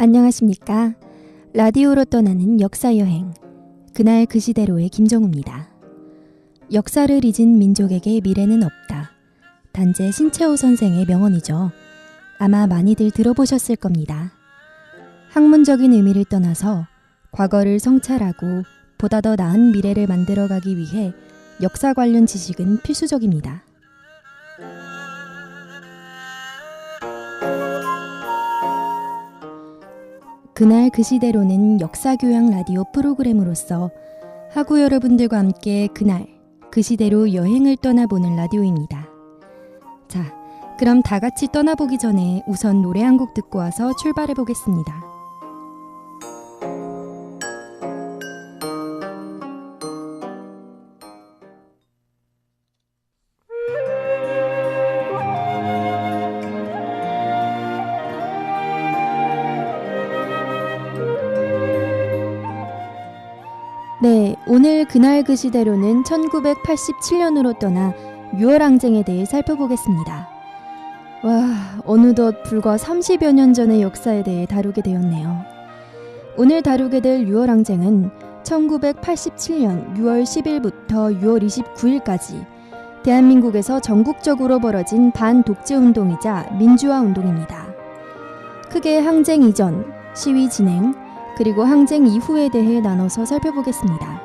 안녕하십니까. 라디오로 떠나는 역사여행, 그날 그 시대로의 김정우입니다. 역사를 잊은 민족에게 미래는 없다. 단재 신채호 선생의 명언이죠. 아마 많이들 들어보셨을 겁니다. 학문적인 의미를 떠나서 과거를 성찰하고 보다 더 나은 미래를 만들어가기 위해 역사 관련 지식은 필수적입니다. 그날 그 시대로는 역사교양 라디오 프로그램으로서 학우 여러분들과 함께 그날 그 시대로 여행을 떠나보는 라디오입니다. 자, 그럼 다 같이 떠나보기 전에 우선 노래 한 곡 듣고 와서 출발해 보겠습니다. 네, 오늘 그날 그 시대로는 1987년으로 떠나 유월항쟁에 대해 살펴보겠습니다. 와, 어느덧 불과 30여 년 전의 역사에 대해 다루게 되었네요. 오늘 다루게 될 유월항쟁은 1987년 6월 10일부터 6월 29일까지 대한민국에서 전국적으로 벌어진 반독재운동이자 민주화운동입니다. 크게 항쟁 이전, 시위 진행, 그리고 항쟁 이후에 대해 나눠서 살펴보겠습니다.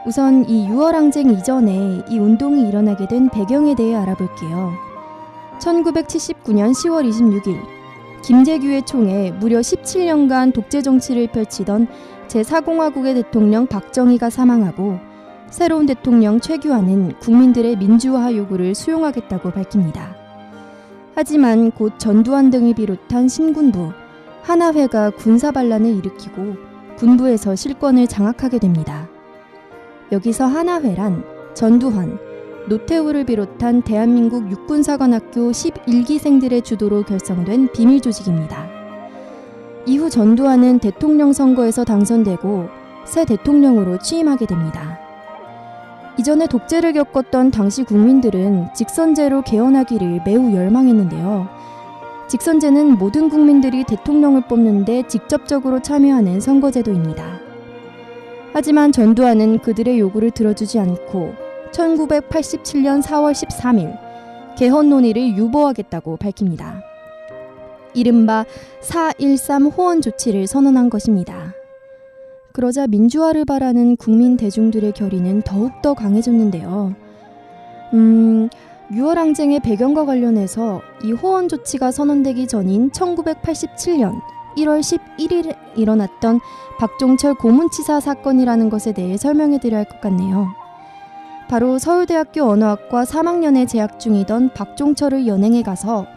우선 이 6월 항쟁 이전에 이 운동이 일어나게 된 배경에 대해 알아볼게요. 1979년 10월 26일 김재규의 총에 무려 17년간 독재 정치를 펼치던 제4공화국의 대통령 박정희가 사망하고 새로운 대통령 최규하는 국민들의 민주화 요구를 수용하겠다고 밝힙니다. 하지만 곧 전두환 등을 비롯한 신군부 하나회가 군사반란을 일으키고 군부에서 실권을 장악하게 됩니다. 여기서 하나회란 전두환, 노태우를 비롯한 대한민국 육군사관학교 11기생들의 주도로 결성된 비밀 조직입니다. 이후 전두환은 대통령 선거에서 당선되고 새 대통령으로 취임하게 됩니다. 이전에 독재를 겪었던 당시 국민들은 직선제로 개헌하기를 매우 열망했는데요. 직선제는 모든 국민들이 대통령을 뽑는데 직접적으로 참여하는 선거제도입니다. 하지만 전두환은 그들의 요구를 들어주지 않고 1987년 4월 13일 개헌 논의를 유보하겠다고 밝힙니다. 이른바 4.13 호원 조치를 선언한 것입니다. 그러자 민주화를 바라는 국민 대중들의 결의는 더욱더 강해졌는데요. 6월 항쟁의 배경과 관련해서 이 호원 조치가 선언되기 전인 1987년 1월 11일에 일어났던 박종철 고문치사 사건이라는 것에 대해 설명해 드려야 할 것 같네요. 바로 서울대학교 언어학과 3학년에 재학 중이던 박종철을 연행해 가서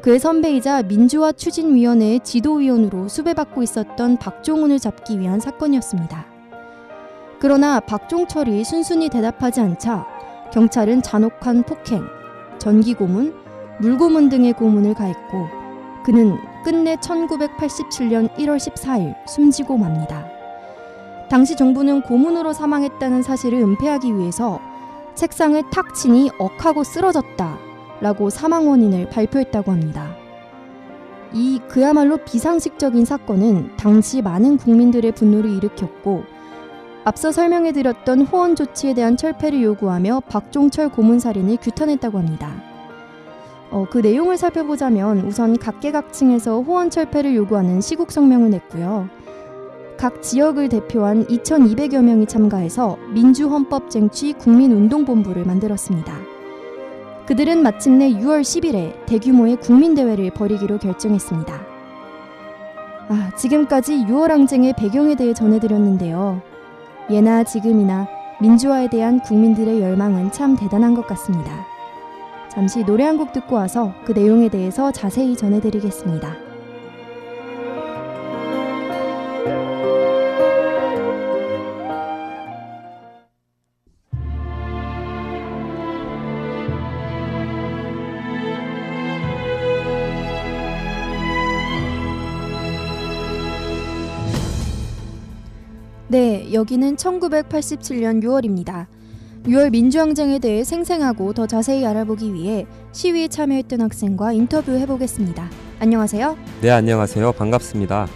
그의 선배이자 민주화 추진위원회의 지도위원으로 수배받고 있었던 박종훈을 잡기 위한 사건이었습니다. 그러나 박종철이 순순히 대답하지 않자 경찰은 잔혹한 폭행, 전기고문, 물고문 등의 고문을 가했고 그는 끝내 1987년 1월 14일 숨지고 맙니다. 당시 정부는 고문으로 사망했다는 사실을 은폐하기 위해서 책상을 탁 치니 억하고 쓰러졌다 라고 사망 원인을 발표했다고 합니다. 이 그야말로 비상식적인 사건은 당시 많은 국민들의 분노를 일으켰고 앞서 설명해드렸던 호원 조치에 대한 철폐를 요구하며 박종철 고문살인을 규탄했다고 합니다. 그 내용을 살펴보자면 우선 각계각층에서 호원 철폐를 요구하는 시국성명을 냈고요. 각 지역을 대표한 2,200여 명이 참가해서 민주헌법쟁취 국민운동본부를 만들었습니다. 그들은 마침내 6월 10일에 대규모의 국민대회를 벌이기로 결정했습니다. 지금까지 6월 항쟁의 배경에 대해 전해드렸는데요. 예나 지금이나 민주화에 대한 국민들의 열망은 참 대단한 것 같습니다. 잠시 노래 한 곡 듣고 와서 그 내용에 대해서 자세히 전해드리겠습니다. 네, 여기는 1987년 6월입니다. 6월 민주항쟁에 대해 생생하고 더 자세히 알아보기 위해 시위에 참여했던 학생과 인터뷰해보겠습니다. 안녕하세요. 네, 안녕하세요. 반갑습니다.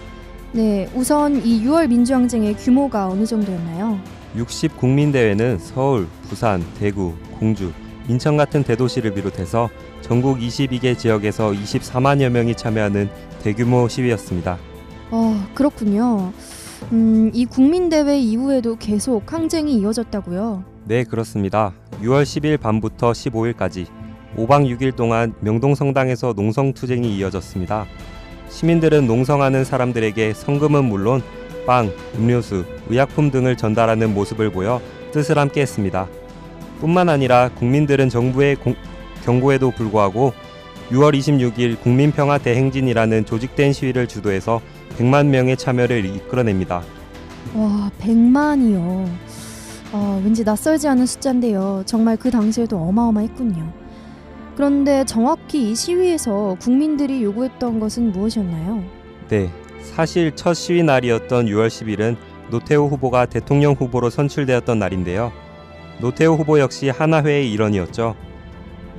네, 우선 이 6월 민주항쟁의 규모가 어느 정도였나요? 60 국민대회는 서울, 부산, 대구, 공주, 인천 같은 대도시를 비롯해서 전국 22개 지역에서 24만여 명이 참여하는 대규모 시위였습니다. 그렇군요. 이 국민대회 이후에도 계속 항쟁이 이어졌다고요? 네, 그렇습니다. 6월 10일 밤부터 15일까지 5박 6일 동안 명동성당에서 농성투쟁이 이어졌습니다. 시민들은 농성하는 사람들에게 성금은 물론 빵, 음료수, 의약품 등을 전달하는 모습을 보여 뜻을 함께 했습니다. 뿐만 아니라 국민들은 정부의 경고에도 불구하고 6월 26일 국민평화 대행진이라는 조직된 시위를 주도해서 100만 명의 참여를 이끌어냅니다. 와, 100만이요. 왠지 낯설지 않은 숫자인데요. 정말 그 당시에도 어마어마했군요. 그런데 정확히 이 시위에서 국민들이 요구했던 것은 무엇이었나요? 네, 사실 첫 시위 날이었던 6월 10일은 노태우 후보가 대통령 후보로 선출되었던 날인데요. 노태우 후보 역시 하나회의 일원이었죠.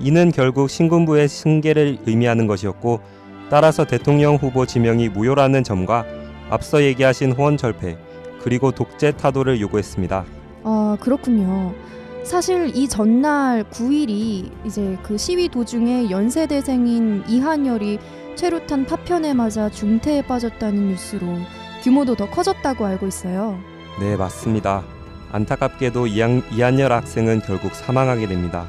이는 결국 신군부의 승계를 의미하는 것이었고, 따라서 대통령 후보 지명이 무효라는 점과 앞서 얘기하신 호원 철폐, 그리고 독재 타도를 요구했습니다. 그렇군요. 사실 이 전날 9일이 이제 그 시위 도중에 연세대생인 이한열이 최루탄 파편에 맞아 중태에 빠졌다는 뉴스로 규모도 더 커졌다고 알고 있어요. 네, 맞습니다. 안타깝게도 이한열 학생은 결국 사망하게 됩니다.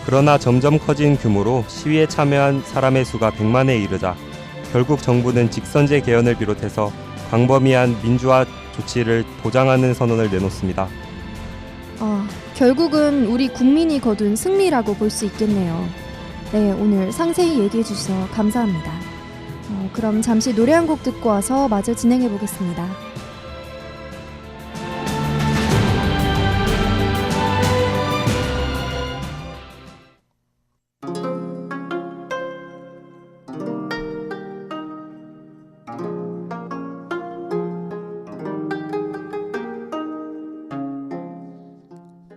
그러나 점점 커진 규모로 시위에 참여한 사람의 수가 100만에 이르자 결국 정부는 직선제 개헌을 비롯해서 광범위한 민주화 조치를 보장하는 선언을 내놓습니다. 결국은 우리 국민이 거둔 승리라고 볼 수 있겠네요. 네, 오늘 상세히 얘기해 주셔서 감사합니다. 그럼 잠시 노래 한 곡 듣고 와서 마저 진행해 보겠습니다.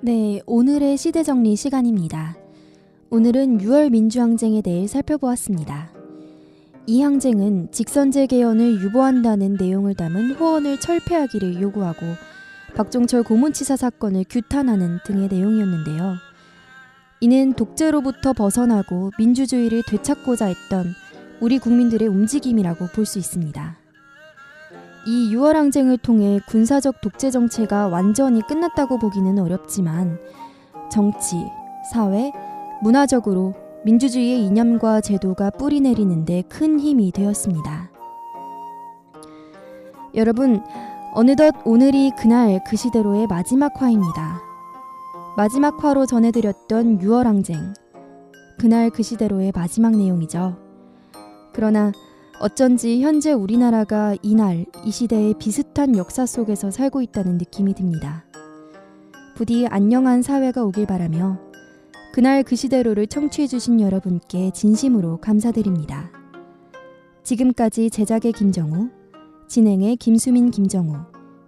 네, 오늘의 시대정리 시간입니다. 오늘은 6월 민주항쟁에 대해 살펴보았습니다. 이 항쟁은 직선제 개헌을 유보한다는 내용을 담은 호언을 철폐하기를 요구하고 박종철 고문치사 사건을 규탄하는 등의 내용이었는데요. 이는 독재로부터 벗어나고 민주주의를 되찾고자 했던 우리 국민들의 움직임이라고 볼 수 있습니다. 이 6월 항쟁을 통해 군사적 독재 정체가 완전히 끝났다고 보기는 어렵지만 정치, 사회, 문화적으로 민주주의의 이념과 제도가 뿌리내리는 데 큰 힘이 되었습니다. 여러분, 어느덧 오늘이 그날 그 시대로의 마지막 화입니다. 마지막 화로 전해드렸던 6월 항쟁, 그날 그 시대로의 마지막 내용이죠. 그러나 어쩐지 현재 우리나라가 이날, 이 시대의 비슷한 역사 속에서 살고 있다는 느낌이 듭니다. 부디 안녕한 사회가 오길 바라며 그날 그 시대로를 청취해주신 여러분께 진심으로 감사드립니다. 지금까지 제작의 김정우, 진행의 김수민, 김정우,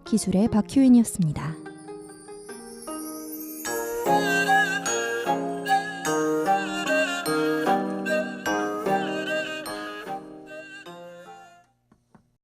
기술의 박효인이었습니다.